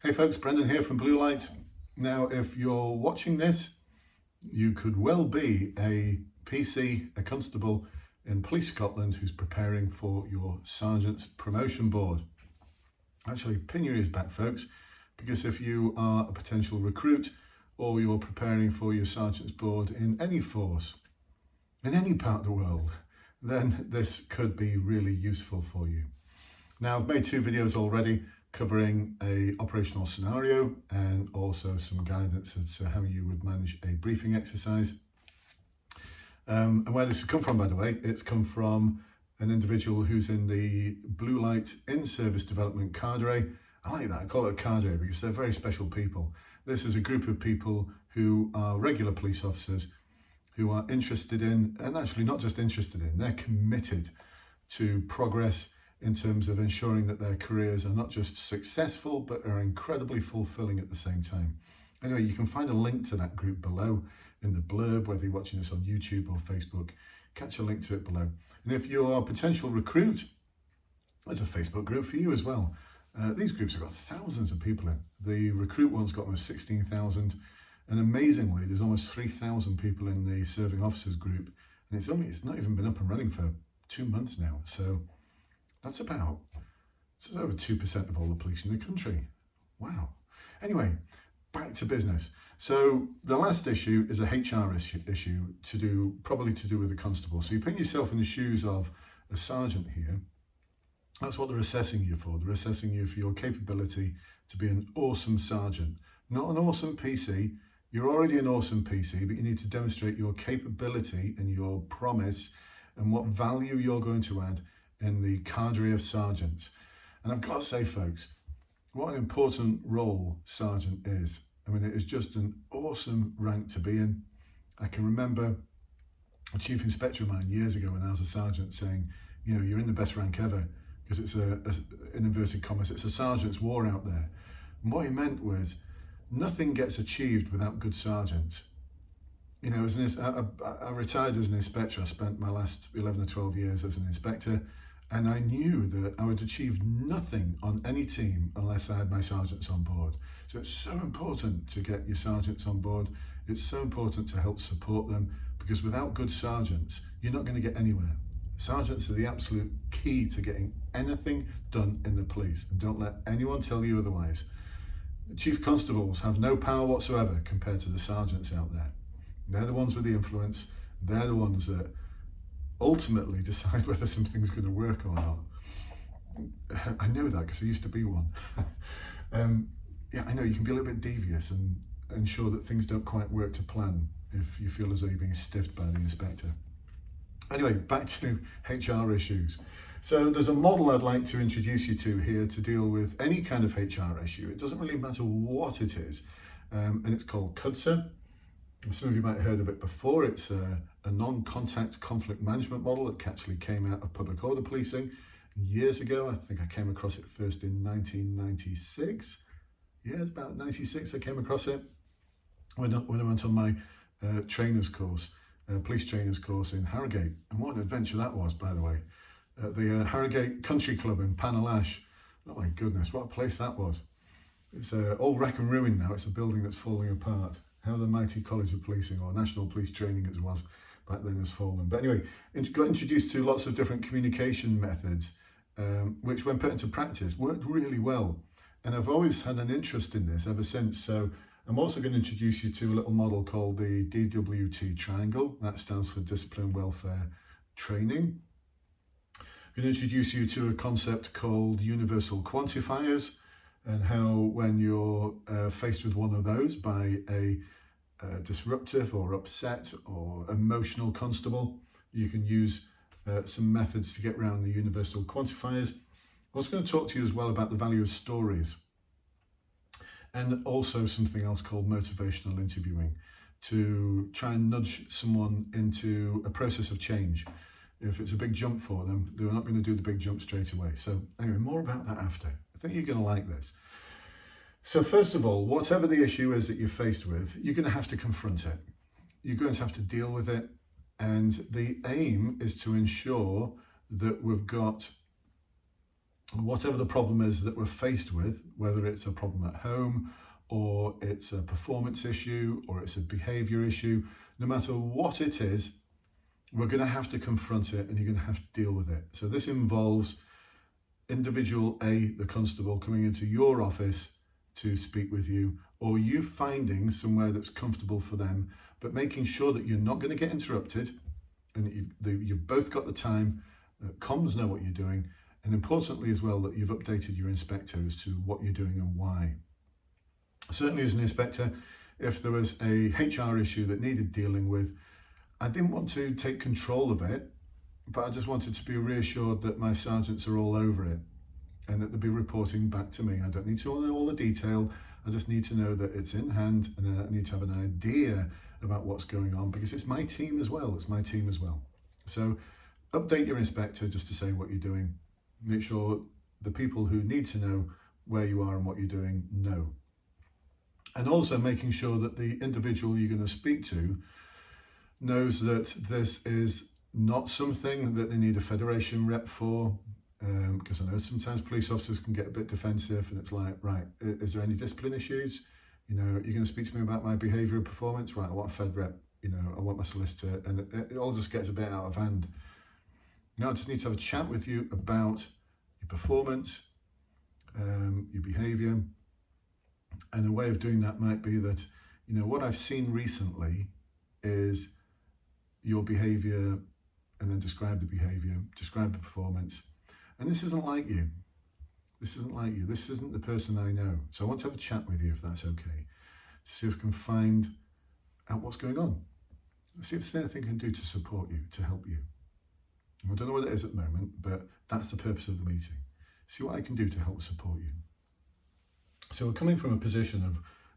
Hey folks, Brendan here from Bluelight. Now, if you're watching this, you could well be a PC, a constable in Police Scotland who's preparing for your Sergeant's Promotion Board. Actually, pin your ears back, folks, because if you are a potential recruit or you're preparing for your Sergeant's Board in any force, in any part of the world, then this could be really useful for you. Now, I've made 2 videos already covering a operational scenario and also some guidance as to how you would manage a briefing exercise. And where this has come from, by the way, it's come from an individual who's in the Bluelight in-service development cadre. I like that, I call it a cadre because they're very special people. This is a group of people who are regular police officers who are interested in, and actually not just interested in, they're committed to progress in terms of ensuring that their careers are not just successful, but are incredibly fulfilling at the same time. Anyway, you can find a link to that group below in the blurb, whether you're watching this on YouTube or Facebook, catch a link to it below. And if you're a potential recruit, there's a Facebook group for you as well. These groups have got thousands of people in. The recruit one's got almost 16,000, and amazingly, there's almost 3,000 people in the serving officers group, and it's not even been up and running for 2 months now. So that's over 2% of all the police in the country. Wow. Anyway, back to business. So the last issue is a HR issue probably to do with a constable. So you put yourself in the shoes of a sergeant here. That's what they're assessing you for. They're assessing you for your capability to be an awesome sergeant, not an awesome PC. You're already an awesome PC, but you need to demonstrate your capability and your promise and what value you're going to add in the cadre of sergeants. And I've got to say, folks, what an important role sergeant is. I mean, it is just an awesome rank to be in. I can remember a chief inspector of mine years ago when I was a sergeant saying, you know, you're in the best rank ever because it's in inverted commas, it's a sergeant's war out there. And what he meant was nothing gets achieved without good sergeants. You know, I retired as an inspector. I spent my last 11 or 12 years as an inspector, and I knew that I would achieve nothing on any team unless I had my sergeants on board. So it's so important to get your sergeants on board. It's so important to help support them, because without good sergeants, you're not going to get anywhere. Sergeants are the absolute key to getting anything done in the police, and don't let anyone tell you otherwise. Chief constables have no power whatsoever compared to the sergeants out there. They're the ones with the influence. They're the ones that ultimately decide whether something's going to work or not. I know that because I used to be one. Yeah, I know you can be a little bit devious and ensure that things don't quite work to plan if you feel as though you're being stiffed by the inspector. Anyway, back to HR issues. So there's a model I'd like to introduce you to here to deal with any kind of HR issue. It doesn't really matter what it is, and it's called CUDSAR. Some of you might have heard of it before. It's a non-contact conflict management model that actually came out of public order policing years ago. I think I came across it first in 1996. Yeah, it's about 96 I came across it when I went on my trainer's course, police trainer's course in Harrogate. And what an adventure that was, by the way. The Harrogate Country Club in Panalash. Oh my goodness, what a place that was. It's all wreck and ruin now. It's a building that's falling apart. How the mighty College of Policing, or National Police Training as it was back then, has fallen. But anyway, got introduced to lots of different communication methods, which when put into practice worked really well. And I've always had an interest in this ever since. So I'm also going to introduce you to a little model called the DWT triangle. That stands for Discipline, Welfare, Training. I'm going to introduce you to a concept called universal quantifiers, and how when you're faced with one of those by a disruptive or upset or emotional constable, you can use some methods to get around the universal quantifiers. I'm also going to talk to you as well about the value of stories, and also something else called motivational interviewing, to try and nudge someone into a process of change. If it's a big jump for them, they're not going to do the big jump straight away. So anyway, more about that after. I think you're going to like this. So first of all, whatever the issue is that you're faced with, you're going to have to confront it. You're going to have to deal with it. And the aim is to ensure that we've got whatever the problem is that we're faced with, whether it's a problem at home or it's a performance issue or it's a behaviour issue, no matter what it is, we're going to have to confront it and you're going to have to deal with it. So this involves individual A, the constable, coming into your office to speak with you, or you finding somewhere that's comfortable for them, but making sure that you're not going to get interrupted and that you've both got the time, comms know what you're doing, and importantly as well that you've updated your inspector as to what you're doing and why. Certainly as an inspector, if there was a HR issue that needed dealing with, I didn't want to take control of it, but I just wanted to be reassured that my sergeants are all over it and that they'll be reporting back to me. I don't need to know all the detail. I just need to know that it's in hand, and I need to have an idea about what's going on because it's my team as well. It's my team as well. So update your inspector just to say what you're doing. Make sure the people who need to know where you are and what you're doing know. And also making sure that the individual you're going to speak to knows that this is not something that they need a federation rep for, because I know sometimes police officers can get a bit defensive and it's like, right, is there any discipline issues? You know, you're going to speak to me about my behavioural performance? Right, I want a fed rep, you know, I want my solicitor, and it all just gets a bit out of hand. No, I just need to have a chat with you about your performance, your behaviour, and a way of doing that might be that, you know, what I've seen recently is your behaviour, and then describe the behaviour, describe the performance. And this isn't like you. This isn't like you. This isn't the person I know. So I want to have a chat with you if that's okay, to see if we can find out what's going on. See if there's anything I can do to support you, to help you. I don't know what it is at the moment, but that's the purpose of the meeting. See what I can do to help support you. So we're coming from a position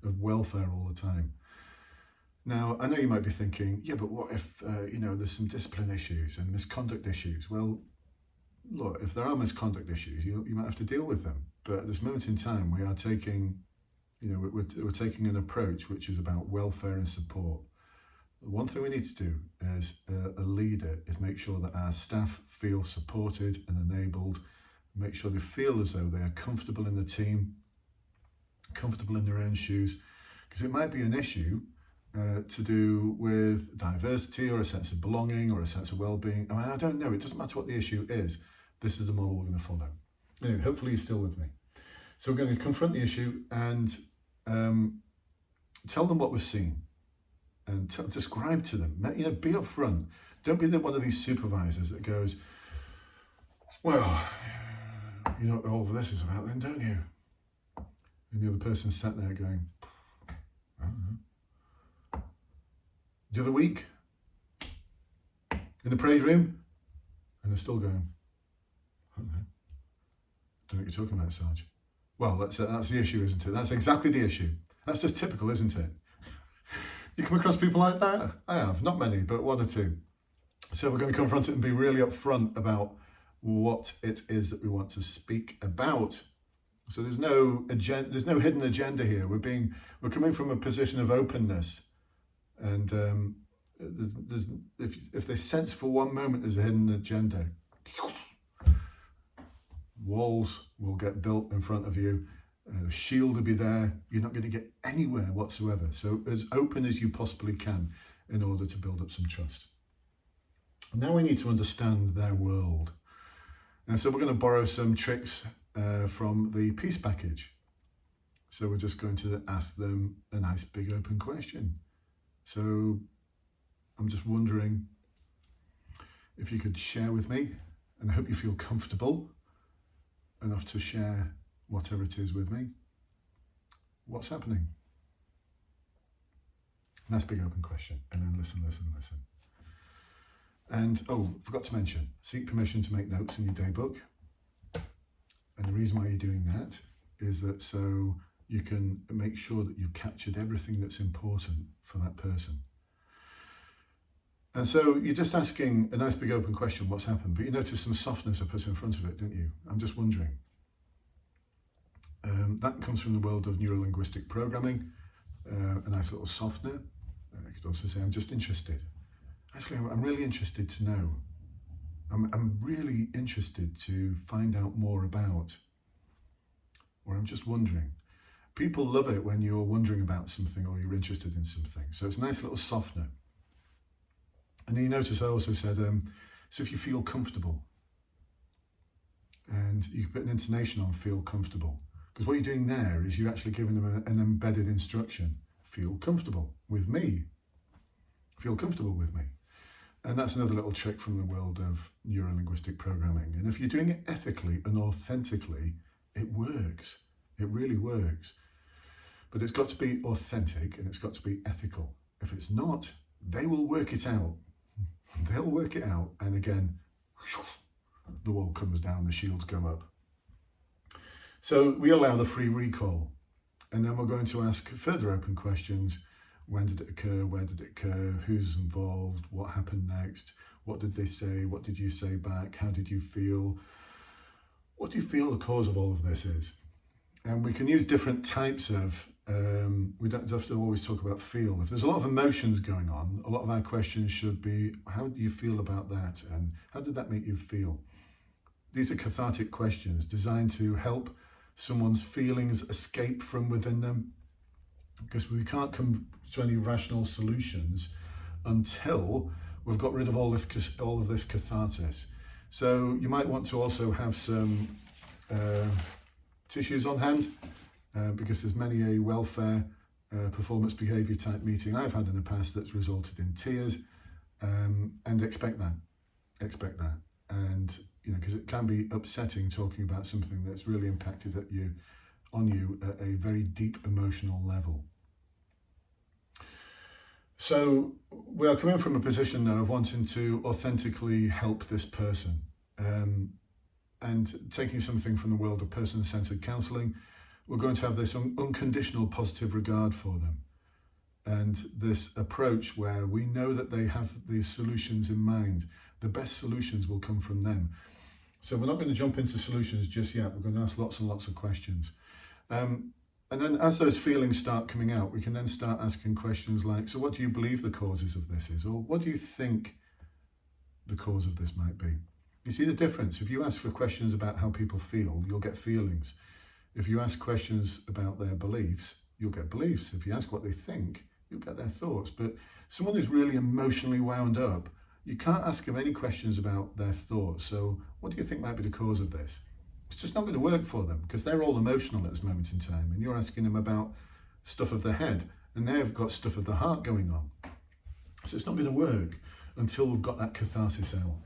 of welfare all the time. Now, I know you might be thinking, yeah, but what if, you know, there's some discipline issues and misconduct issues? Well, look, if there are misconduct issues, you might have to deal with them. But at this moment in time, we are taking, you know, we're taking an approach which is about welfare and support. One thing we need to do as a leader is make sure that our staff feel supported and enabled, make sure they feel as though they are comfortable in the team, comfortable in their own shoes, because it might be an issue to do with diversity or a sense of belonging or a sense of well-being. I mean, I don't know, it doesn't matter what the issue is. This is the model we're going to follow. Anyway, hopefully you're still with me. So we're going to confront the issue and tell them what we've seen and describe to them. You know, be upfront. Don't be one of these supervisors that goes, well, you know what all of this is about then, don't you? And the other person sat there going, I don't know. The other week, in the parade room, and they're still going, I don't know. Don't know what you're talking about, Sarge. Well, that's the issue, isn't it? That's exactly the issue. That's just typical, isn't it? You come across people like that? I have, not many, but one or two. So we're going to confront it and be really upfront about what it is that we want to speak about. So there's no hidden agenda here. We're coming from a position of openness. And if they sense for one moment there's a hidden agenda, walls will get built in front of you, a shield will be there, you're not going to get anywhere whatsoever. So as open as you possibly can in order to build up some trust. Now we need to understand their world. And so we're going to borrow some tricks from the peace package. So we're just going to ask them a nice big open question. So I'm just wondering if you could share with me, and I hope you feel comfortable enough to share whatever it is with me. What's happening? Nice big open question, and then listen. And forgot to mention, seek permission to make notes in your daybook. And the reason why you're doing that is that so you can make sure that you've captured everything that's important for that person. And so you're just asking a nice big open question, what's happened? But you notice some softness I put in front of it, don't you? I'm just wondering. That comes from the world of neuro-linguistic programming, a nice little softener. I could also say, I'm just interested. Actually, I'm really interested to know. I'm really interested to find out more about, or I'm just wondering. People love it when you're wondering about something or you're interested in something. So it's a nice little softener. And then you notice I also said, so if you feel comfortable, and you can put an intonation on feel comfortable. Because what you're doing there is you're actually giving them an embedded instruction. Feel comfortable with me. Feel comfortable with me. And that's another little trick from the world of neuro-linguistic programming. And if you're doing it ethically and authentically, it works. It really works. But it's got to be authentic and it's got to be ethical. If it's not, they will work it out. They'll work it out. And again, the wall comes down, the shields go up. So we allow the free recall. And then we're going to ask further open questions. When did it occur? Where did it occur? Who's involved? What happened next? What did they say? What did you say back? How did you feel? What do you feel the cause of all of this is? And we can use different types of, we don't have to always talk about feel. If there's a lot of emotions going on, a lot of our questions should be, how do you feel about that? And how did that make you feel? These are cathartic questions designed to help someone's feelings escape from within them, because we can't come to any rational solutions until we've got rid of all of this catharsis. So you might want to also have some tissues on hand, because there's many a welfare performance behaviour type meeting I've had in the past that's resulted in tears, and expect that, and because it can be upsetting talking about something that's really impacted on you at a very deep emotional level. So we are coming from a position now of wanting to authentically help this person, and taking something from the world of person-centered counselling. We're going to have this unconditional positive regard for them, and this approach where we know that they have these solutions in mind. The best solutions will come from them. So we're not going to jump into solutions just yet. We're going to ask lots and lots of questions. And then as those feelings start coming out, we can then start asking questions like, so what do you believe the causes of this is? Or what do you think the cause of this might be? You see the difference? If you ask for questions about how people feel, you'll get feelings. If you ask questions about their beliefs, you'll get beliefs. If you ask what they think, you'll get their thoughts. But someone who's really emotionally wound up, you can't ask them any questions about their thoughts. So what do you think might be the cause of this? It's just not going to work for them, because they're all emotional at this moment in time, and you're asking them about stuff of the head, and they've got stuff of the heart going on. So it's not going to work until we've got that catharsis out.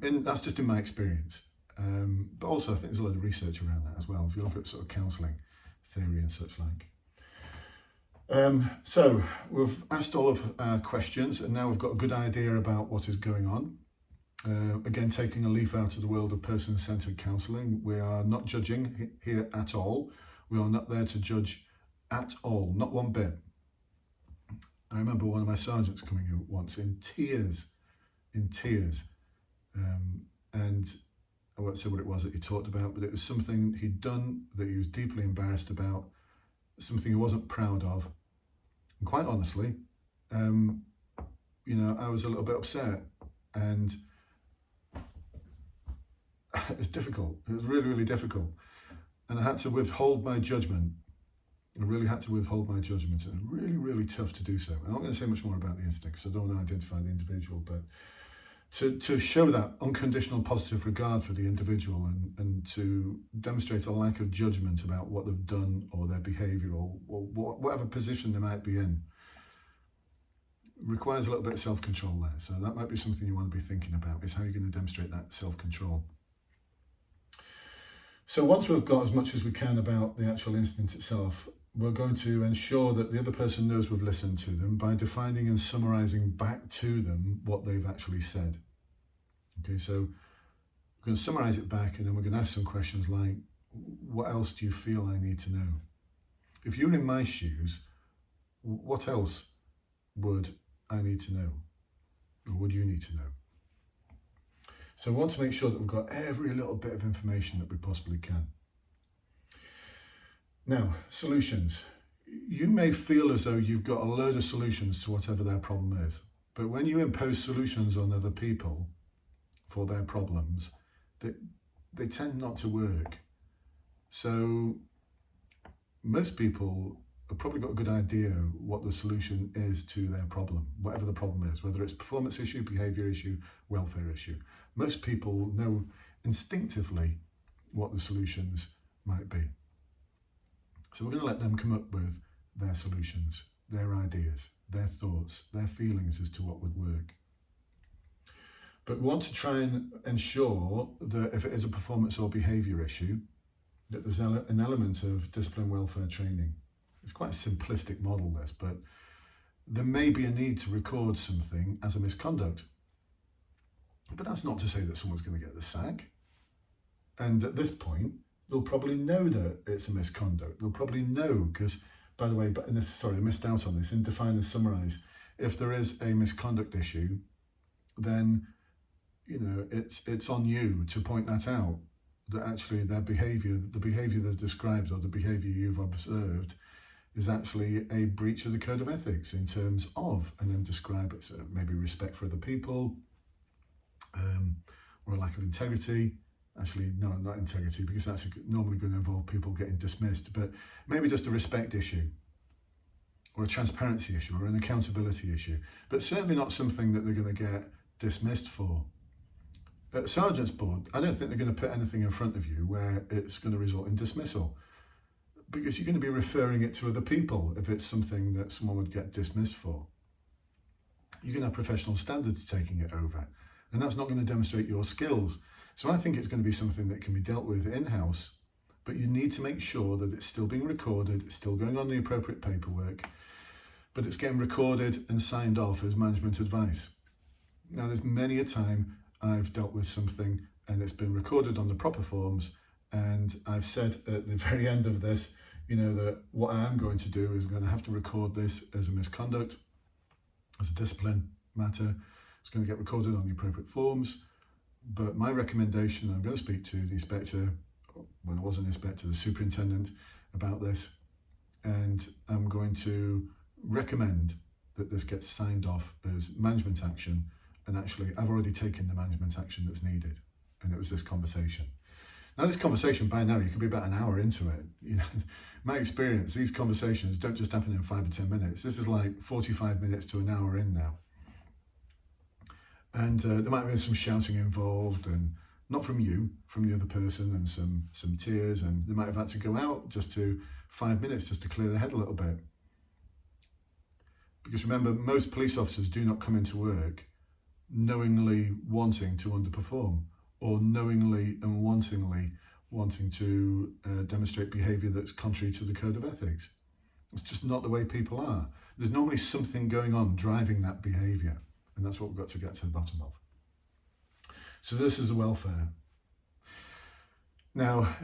And that's just in my experience. But also I think there's a lot of research around that as well, if you look at sort of counselling theory and such like. So we've asked all of our questions, and now we've got a good idea about what is going on. Again, taking a leaf out of the world of person-centered counselling, we are not judging here at all. We are not there to judge at all, not one bit. I remember one of my sergeants coming in once in tears, and I won't say what it was that he talked about, but it was something he'd done that he was deeply embarrassed about, something he wasn't proud of. And quite honestly, I was a little bit upset, and it was difficult. It was really, really difficult. And I had to withhold my judgment. I really had to withhold my judgment. It was really, really tough to do so. I'm not going to say much more about the instincts, so I don't want to identify the individual, but to show that unconditional positive regard for the individual, and to demonstrate a lack of judgment about what they've done or their behaviour or whatever position they might be in, requires a little bit of self-control there. So that might be something you want to be thinking about, is how you're going to demonstrate that self-control. So once we've got as much as we can about the actual incident itself, we're going to ensure that the other person knows we've listened to them by defining and summarising back to them what they've actually said. Okay, so we're going to summarise it back, and then we're going to ask some questions like, what else do you feel I need to know? If you're in my shoes, what else would I need to know? Or would you need to know? So we want to make sure that we've got every little bit of information that we possibly can. Now, solutions. You may feel as though you've got a load of solutions to whatever their problem is, but when you impose solutions on other people, for their problems, they tend not to work. So most people have probably got a good idea what the solution is to their problem, whatever the problem is, whether it's performance issue, behaviour issue, welfare issue. Most people know instinctively what the solutions might be. So we're going to let them come up with their solutions, their ideas, their thoughts, their feelings as to what would work. But we want to try and ensure that if it is a performance or behaviour issue, that there's an element of discipline welfare training. It's quite a simplistic model, this, but there may be a need to record something as a misconduct. But that's not to say that someone's going to get the sack. And at this point, they'll probably know that it's a misconduct. They'll probably know, because, by the way, I missed out on this, in Define and Summarise, if there is a misconduct issue, then, you know, it's on you to point that out, that actually their behaviour, the behaviour they've described or the behaviour you've observed is actually a breach of the code of ethics in terms of, and then describe it, so maybe respect for other people, or a lack of integrity. Actually, no, not integrity, because that's normally going to involve people getting dismissed, but maybe just a respect issue, or a transparency issue, or an accountability issue, but certainly not something that they're going to get dismissed for. At Sergeant's Board, I don't think they're going to put anything in front of you where it's going to result in dismissal, because you're going to be referring it to other people if it's something that someone would get dismissed for. You're going to have professional standards taking it over, and that's not going to demonstrate your skills. So I think it's going to be something that can be dealt with in-house, but you need to make sure that it's still being recorded, it's still going on the appropriate paperwork, but it's getting recorded and signed off as management advice. Now, there's many a time I've dealt with something and it's been recorded on the proper forms, and I've said at the very end of this, you know, that what I am going to do is I'm going to have to record this as a misconduct, as a discipline matter. It's going to get recorded on the appropriate forms. But my recommendation, I'm going to speak to the inspector, when I was an inspector, the superintendent, about this, and I'm going to recommend that this gets signed off as management action. And actually, I've already taken the management action that's needed, and it was this conversation. Now, this conversation, by now, you could be about an hour into it. You know, my experience, these conversations don't just happen in 5 or 10 minutes. This is like 45 minutes to an hour in now. And there might have been some shouting involved, and not from you, from the other person, and some tears, and they might have had to go out just to 5 minutes just to clear their head a little bit. Because remember, most police officers do not come into work knowingly wanting to underperform, or knowingly and wanting to demonstrate behaviour that's contrary to the code of ethics. It's just not the way people are. There's normally something going on driving that behaviour. And that's what we've got to get to the bottom of. So this is the welfare. Now,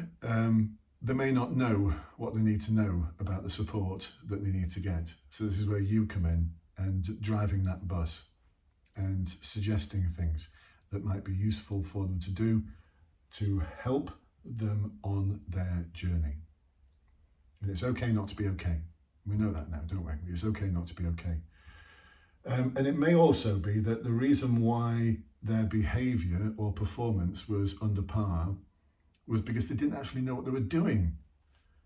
they may not know what they need to know about the support that they need to get. So this is where you come in and driving that bus and suggesting things that might be useful for them to do to help them on their journey. And it's okay not to be okay. We know that now, don't we? It's okay not to be okay. And it may also be that the reason why their behaviour or performance was under par was because they didn't actually know what they were doing.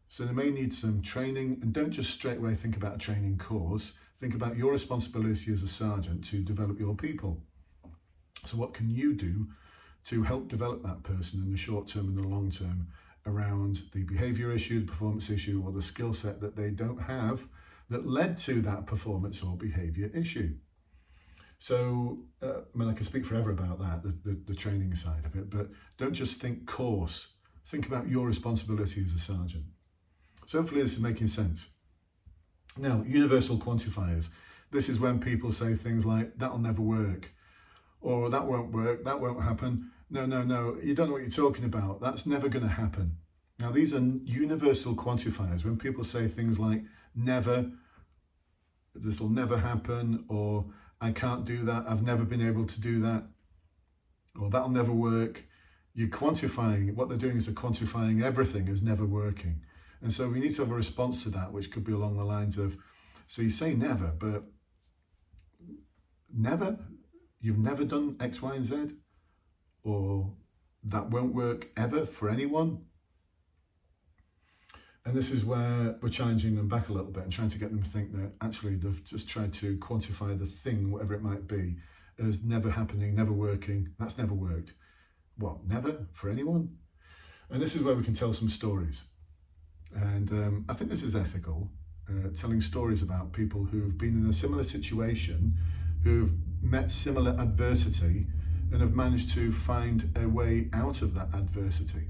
So they may need some training, and don't just straight away think about a training course. Think about your responsibility as a sergeant to develop your people. So what can you do to help develop that person in the short term and the long term around the behaviour issue, the performance issue, or the skill set that they don't have that led to that performance or behaviour issue? So, I mean, I can speak forever about that, the training side of it, but don't just think course. Think about your responsibility as a sergeant. So hopefully this is making sense. Now, universal quantifiers. This is when people say things like, that'll never work, or that won't work, that won't happen. No, you don't know what you're talking about. That's never going to happen. Now, these are universal quantifiers. When people say things like, never, this will never happen, or I can't do that, I've never been able to do that, or that'll never work, you're quantifying, what they're doing is they're quantifying everything as never working. And so we need to have a response to that, which could be along the lines of, so you say never, but never? You've never done X, Y, and Z? or that won't work ever for anyone. And this is where we're challenging them back a little bit and trying to get them to think that actually they've just tried to quantify the thing, whatever it might be, as never happening, never working. That's never worked. What, never for anyone? And this is where we can tell some stories. And I think this is ethical, telling stories about people who've been in a similar situation, who've met similar adversity and have managed to find a way out of that adversity.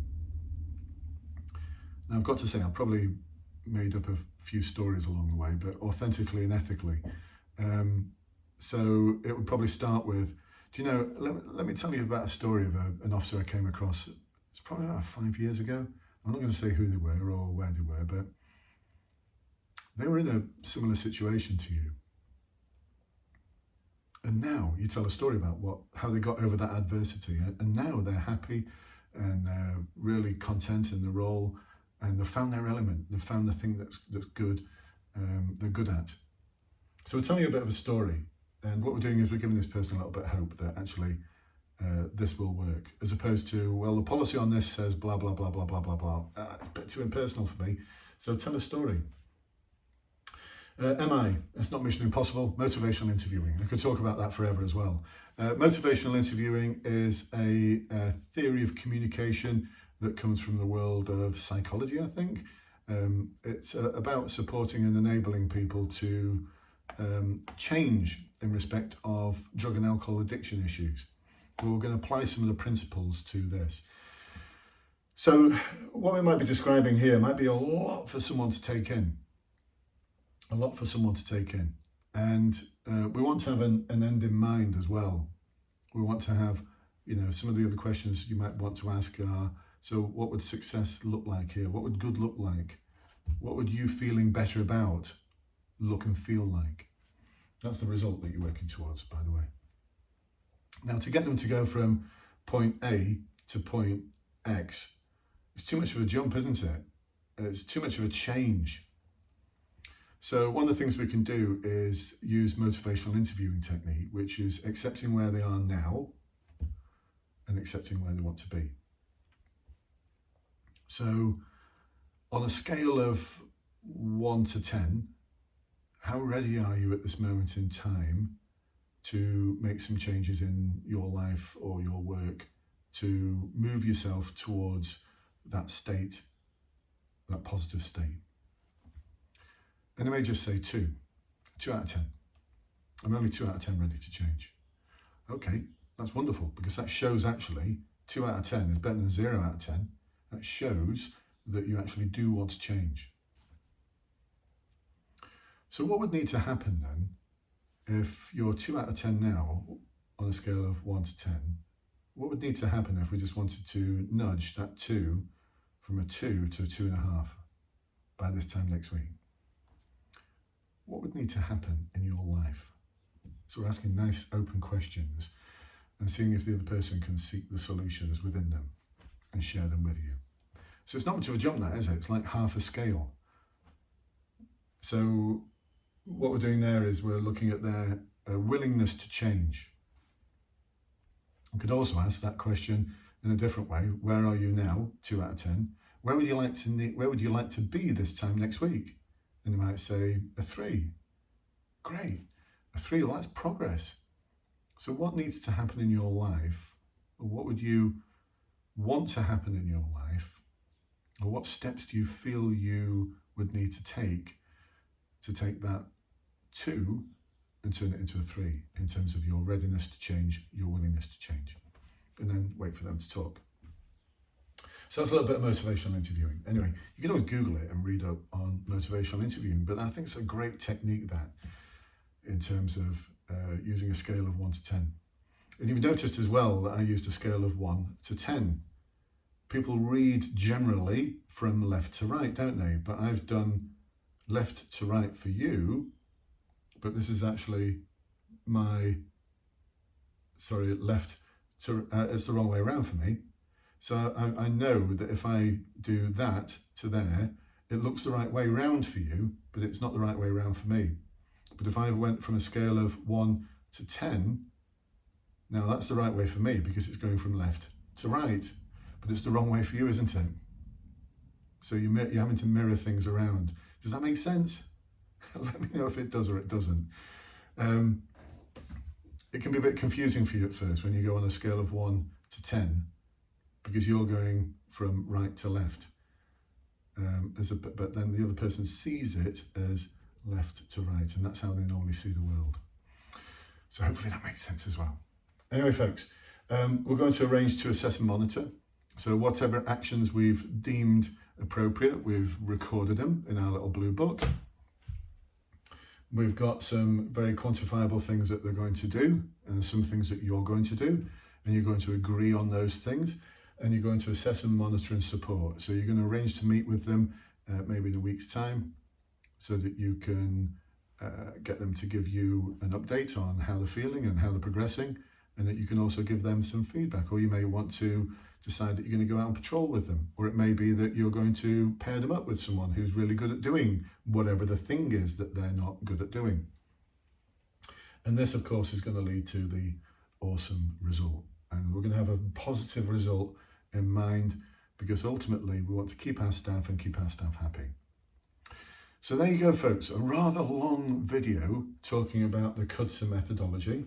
Now, I've got to say, I've probably made up a few stories along the way, but authentically and ethically. So it would probably start with, do you know, let me tell you about a story of an officer I came across. It's probably about 5 years ago. I'm not going to say who they were or where they were, but they were in a similar situation to you. And now you tell a story about how they got over that adversity, and now they're happy and they're really content in the role, and they've found their element, they've found the thing that's good, they're good at. So we're telling you a bit of a story, and what we're doing is we're giving this person a little bit of hope that actually this will work, as opposed to, well, the policy on this says blah, blah, blah, blah, blah, blah, blah. It's a bit too impersonal for me, so tell a story. MI, it's not Mission Impossible, motivational interviewing. I could talk about that forever as well. Motivational interviewing is a theory of communication that comes from the world of psychology, I think. It's about supporting and enabling people to change in respect of drug and alcohol addiction issues. We're going to apply some of the principles to this. So what we might be describing here might be a lot for someone to take in. A lot for someone to take in. And we want to have an end in mind as well. We want to have, some of the other questions you might want to ask are, so what would success look like here? What would good look like? What would you feeling better about look and feel like? That's the result that you're working towards, by the way. Now, to get them to go from point A to point X, it's too much of a jump, isn't it? It's too much of a change. So one of the things we can do is use motivational interviewing technique, which is accepting where they are now and accepting where they want to be. So on a scale of 1 to 10, how ready are you at this moment in time to make some changes in your life or your work to move yourself towards that state, that positive state? And I may just say 2 out of 10. I'm only 2 out of 10 ready to change. Okay, that's wonderful, because that shows actually 2 out of 10 is better than 0 out of 10. That shows that you actually do want to change. So what would need to happen then, if you're 2 out of 10 now, on a scale of 1 to 10, what would need to happen if we just wanted to nudge that 2 from a 2 to a 2.5 by this time next week? What would need to happen in your life? So we're asking nice open questions and seeing if the other person can seek the solutions within them and share them with you. So it's not much of a jump, that, is it? It's like half a scale. So what we're doing there is we're looking at their willingness to change. We could also ask that question in a different way. Where are you now? 2 out of 10. Where would you like to be this time next week? And they might say a 3. Great. A 3, well, that's progress. So what needs to happen in your life? Or what would you want to happen in your life? Or what steps do you feel you would need to take that 2 and turn it into a 3 in terms of your readiness to change, your willingness to change? And then wait for them to talk. So that's a little bit of motivational interviewing. Anyway, you can always Google it and read up on motivational interviewing, but I think it's a great technique, that, in terms of using a scale of 1 to 10. And you've noticed as well that I used a scale of 1 to 10. People read generally from left to right, don't they? But I've done left to right for you, but this is actually left to, it's the wrong way around for me. So I know that if I do that to there, it looks the right way round for you, but it's not the right way round for me. But if I went from a scale of 1 to 10, Now that's the right way for me because it's going from left to right, but it's the wrong way for you, isn't it? So you're having to mirror things around. Does that make sense? Let me know if it does or it doesn't. It can be a bit confusing for you at first when you go on a scale of 1 to 10 because you're going from right to left. But then the other person sees it as left to right, and that's how they normally see the world. So hopefully that makes sense as well. Anyway, folks, we're going to arrange to assess and monitor. So whatever actions we've deemed appropriate, we've recorded them in our little blue book. We've got some very quantifiable things that they're going to do and some things that you're going to do, and you're going to agree on those things, and you're going to assess and monitor and support. So you're going to arrange to meet with them maybe in a week's time so that you can get them to give you an update on how they're feeling and how they're progressing, and that you can also give them some feedback. Or you may want to decide that you're going to go out and patrol with them, or it may be that you're going to pair them up with someone who's really good at doing whatever the thing is that they're not good at doing. And this, of course, is going to lead to the awesome result. And we're going to have a positive result in mind because ultimately we want to keep our staff and keep our staff happy. So there you go, folks, a rather long video talking about the CUDSAR methodology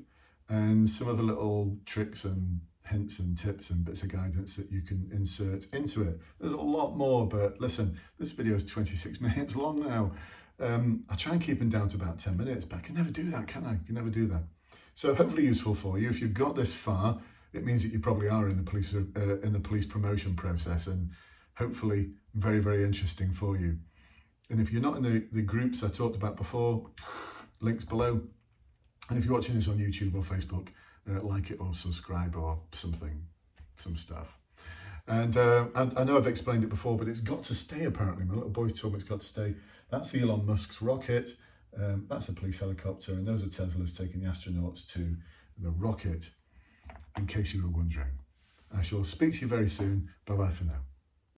and some of the little tricks and hints and tips and bits of guidance that you can insert into it. There's a lot more, but listen, this video is 26 minutes long now. I try and keep them down to about 10 minutes, but I can never do that, can I? I can never do that. So hopefully useful for you. If you've got this far, it means that you probably are in the police promotion process, and hopefully very, very interesting for you. And if you're not in the groups I talked about before, links below. And if you're watching this on YouTube or Facebook, like it or subscribe or something, some stuff. And I know I've explained it before, but it's got to stay apparently. My little boy's told me it's got to stay. That's Elon Musk's rocket. That's a police helicopter, and those are Tesla's taking the astronauts to the rocket, in case you were wondering. I shall speak to you very soon. Bye-bye for now.